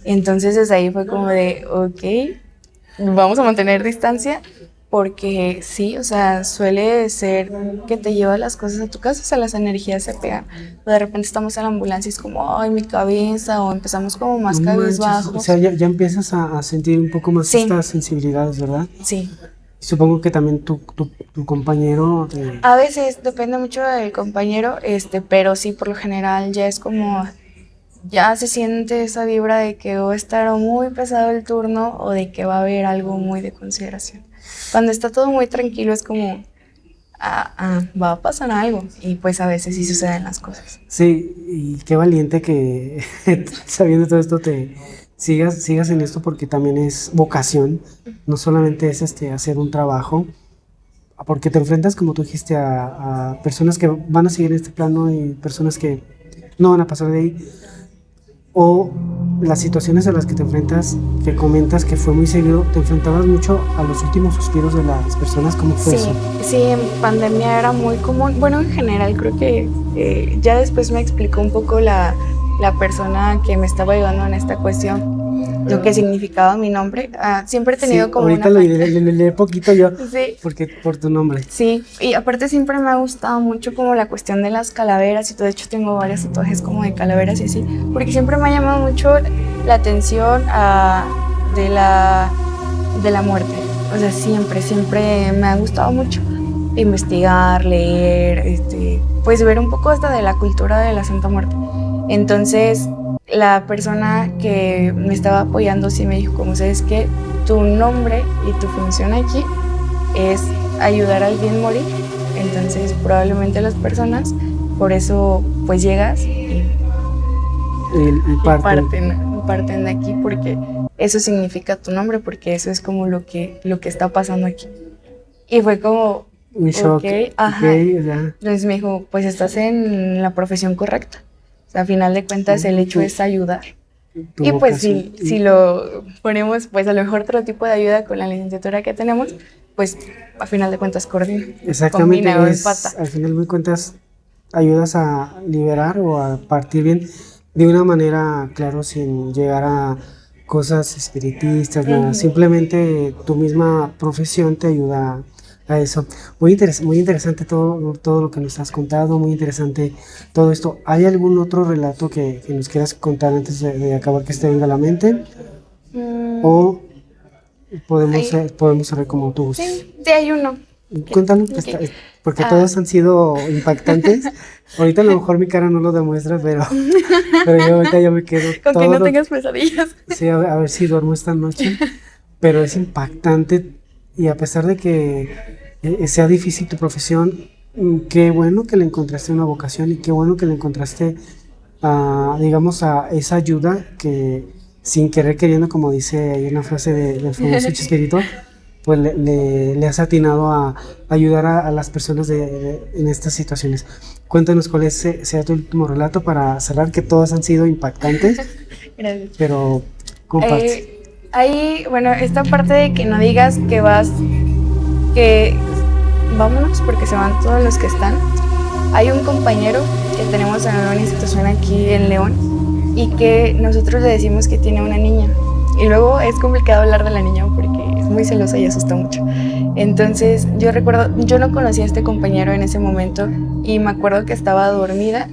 S2: Entonces desde ahí fue como de, ok, vamos a mantener distancia, porque sí, o sea, suele ser que te llevas las cosas a tu casa, o sea, las energías se pegan. O de repente estamos en la ambulancia y es como, ay, mi cabeza, o empezamos como más
S1: No
S2: cabizbajos.
S1: manches, o sea, ya empiezas a sentir un poco más
S2: Sí.
S1: estas sensibilidades, ¿verdad?
S2: Sí.
S1: Supongo que también tu compañero...
S2: A veces depende mucho del compañero, pero sí, por lo general ya es como, ya se siente esa vibra de que va a estar muy pesado el turno o de que va a haber algo muy de consideración. Cuando está todo muy tranquilo es como, va a pasar algo, y pues a veces sí suceden las cosas.
S1: Sí, y qué valiente que sabiendo todo esto te sigas en esto, porque también es vocación, no solamente es hacer un trabajo, porque te enfrentas, como tú dijiste, a personas que van a seguir este plano y personas que no van a pasar de ahí, o las situaciones a las que te enfrentas, que comentas que fue muy seguido, te enfrentabas mucho a los últimos suspiros de las personas. ¿Cómo fue eso?
S2: Sí, en pandemia era muy común, bueno, en general creo que ya después me explicó un poco la persona que me estaba ayudando en esta cuestión, lo que significaba mi nombre. Siempre he tenido como
S1: ahorita
S2: una...
S1: le leí poquito yo,
S2: Sí.
S1: porque por tu nombre.
S2: Sí, y aparte siempre me ha gustado mucho como la cuestión de las calaveras y todo. De hecho tengo varios tatuajes como de calaveras y así, porque siempre me ha llamado mucho la atención de la muerte. O sea, siempre me ha gustado mucho investigar, leer, pues ver un poco hasta de la cultura de la Santa Muerte. Entonces la persona que me estaba apoyando sí me dijo, como sabes que tu nombre y tu función aquí es ayudar a alguien a morir, entonces probablemente las personas, por eso pues llegas y parten de aquí, porque eso significa tu nombre, porque eso es como lo que está pasando aquí. Y fue como
S1: un shock.
S2: Okay, entonces me dijo, pues estás en la profesión correcta. O sea, a final de cuentas el hecho es ayudar. Y pues si lo ponemos, pues a lo mejor otro tipo de ayuda con la licenciatura que tenemos, pues a final de cuentas coordina.
S1: Exactamente, al final de cuentas ayudas a liberar o a partir bien de una manera, claro, sin llegar a cosas espiritistas, nada. Simplemente tu misma profesión te ayuda a eso. Muy interesante todo lo que nos has contado, muy interesante todo esto. ¿Hay algún otro relato que nos quieras contar antes de acabar, que te venga a la mente? ¿O podemos saber cómo tú gustes?
S2: Sí, hay uno.
S1: Cuéntanos, porque todos han sido impactantes. Ahorita a lo mejor mi cara no lo demuestra, pero yo ahorita ya me quedo
S2: con todo, que no tengas pesadillas.
S1: Sí, a ver si duermo esta noche. Pero es impactante, y a pesar de que sea difícil tu profesión, qué bueno que le encontraste una vocación, y qué bueno que le encontraste digamos, a esa ayuda que sin querer queriendo, como dice, hay una frase del famoso Chespirito, pues le has atinado a ayudar a las personas en estas situaciones. Cuéntanos cuál sea tu último relato para cerrar, que todos han sido impactantes,
S2: Gracias.
S1: pero comparte.
S2: Ahí, bueno, esta parte de que no digas que vas, que vámonos porque se van todos los que están. Hay un compañero que tenemos en una institución aquí en León y que nosotros le decimos que tiene una niña. Y luego es complicado hablar de la niña porque es muy celosa y asusta mucho. Entonces yo recuerdo, yo no conocía a este compañero en ese momento y me acuerdo que estaba dormida.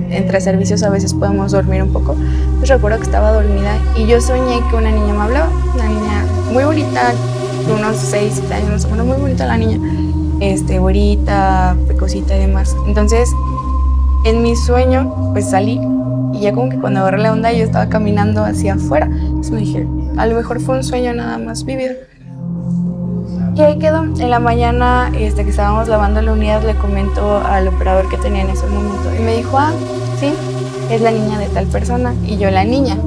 S2: Entre servicios a veces podemos dormir un poco. Pues recuerdo que estaba dormida y yo soñé que una niña me hablaba. Una niña muy bonita, de unos 6, 7 años más o menos, muy bonita la niña. Güerita, pecosita y demás. Entonces en mi sueño pues salí. Y ya como que cuando agarré la onda yo estaba caminando hacia afuera. Entonces me dije, a lo mejor fue un sueño nada más vivido. Y ahí quedó. En la mañana que estábamos lavando la unidad le comento al operador que tenía en ese momento. Y me dijo, sí, es la niña de tal persona. Y yo, la niña.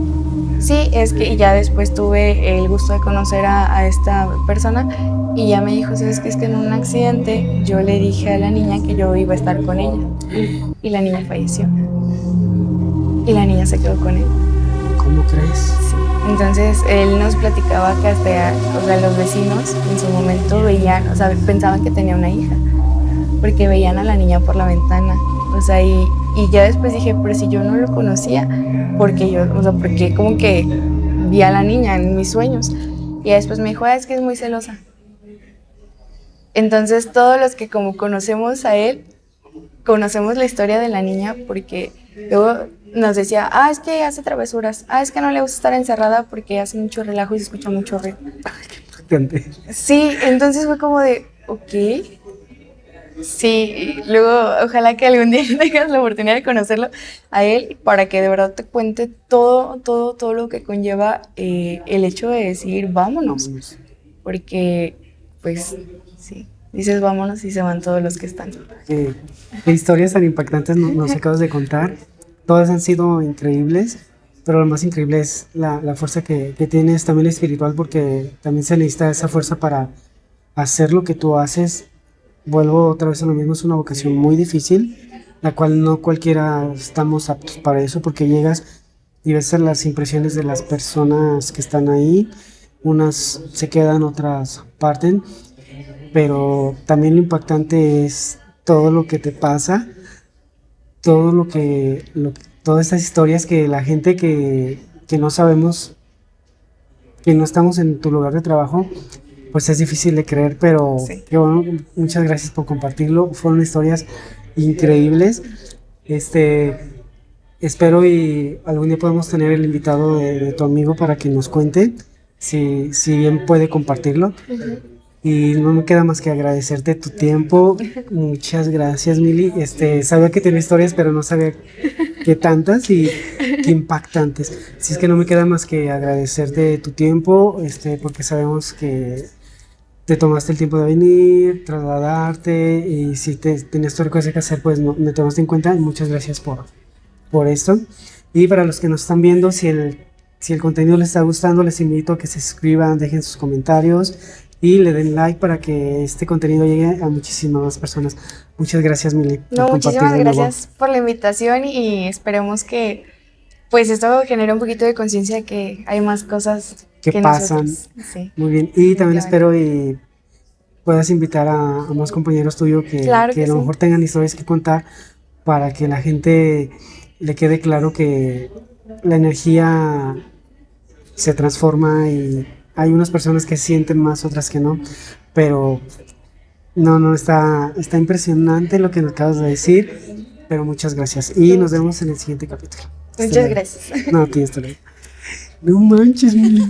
S2: Sí, es que ya después tuve el gusto de conocer a esta persona. Y ya me dijo, ¿sabes qué? Es que en un accidente yo le dije a la niña que yo iba a estar con ella. Y la niña falleció. Y la niña se quedó con él.
S1: ¿Cómo crees?
S2: Sí. Entonces él nos platicaba que hasta, los vecinos en su momento veían, pensaban que tenía una hija, porque veían a la niña por la ventana. Y ya después dije, pero si yo no lo conocía, porque como que vi a la niña en mis sueños. Y después me dijo, es que es muy celosa. Entonces todos los que como conocemos a él, conocemos la historia de la niña, porque luego nos decía, es que hace travesuras, es que no le gusta estar encerrada porque hace mucho relajo y se escucha mucho ruido. Sí, entonces fue como de, ok. Sí, luego ojalá que algún día tengas la oportunidad de conocerlo a él para que de verdad te cuente todo lo que conlleva el hecho de decir vámonos. Porque, pues, sí, dices vámonos y se van todos los que están.
S1: Qué historias tan impactantes nos acabas de contar. Todas han sido increíbles, pero lo más increíble es la fuerza que tienes, también espiritual, porque también se necesita esa fuerza para hacer lo que tú haces. Vuelvo otra vez a lo mismo, es una vocación muy difícil, la cual no cualquiera estamos aptos para eso, porque llegas y ves las impresiones de las personas que están ahí, unas se quedan, otras parten, pero también lo impactante es todo lo que te pasa, todas estas historias que la gente que no sabemos, que no estamos en tu lugar de trabajo, pues es difícil de creer, pero
S2: sí.
S1: Bueno, muchas gracias por compartirlo, fueron historias increíbles. Espero y algún día podamos tener el invitado de tu amigo para que nos cuente, si bien puede compartirlo. Uh-huh. Y no me queda más que agradecerte tu tiempo. Muchas gracias, Mili. Sabía que tenía historias, pero no sabía qué tantas y qué impactantes. Así es que no me queda más que agradecerte tu tiempo, porque sabemos que te tomaste el tiempo de venir, trasladarte, y si tenías otra cosa que hacer, pues me tomaste en cuenta. Muchas gracias por esto. Y para los que nos están viendo, si el contenido les está gustando, les invito a que se suscriban, dejen sus comentarios y le den like para que este contenido llegue a muchísimas más personas. Muchas gracias, Mili.
S2: Muchísimas gracias por la invitación y esperemos que pues esto genere un poquito de conciencia que hay más cosas que
S1: pasan.
S2: Sí.
S1: Muy bien. Y también espero y puedas invitar a más compañeros tuyos que a lo mejor tengan historias que contar, para que la gente le quede claro que la energía se transforma y hay unas personas que sienten más, otras que no, pero está impresionante lo que nos acabas de decir, pero muchas gracias y nos vemos en el siguiente capítulo.
S2: Muchas gracias.
S1: No, tío, hasta luego. No manches, Mili.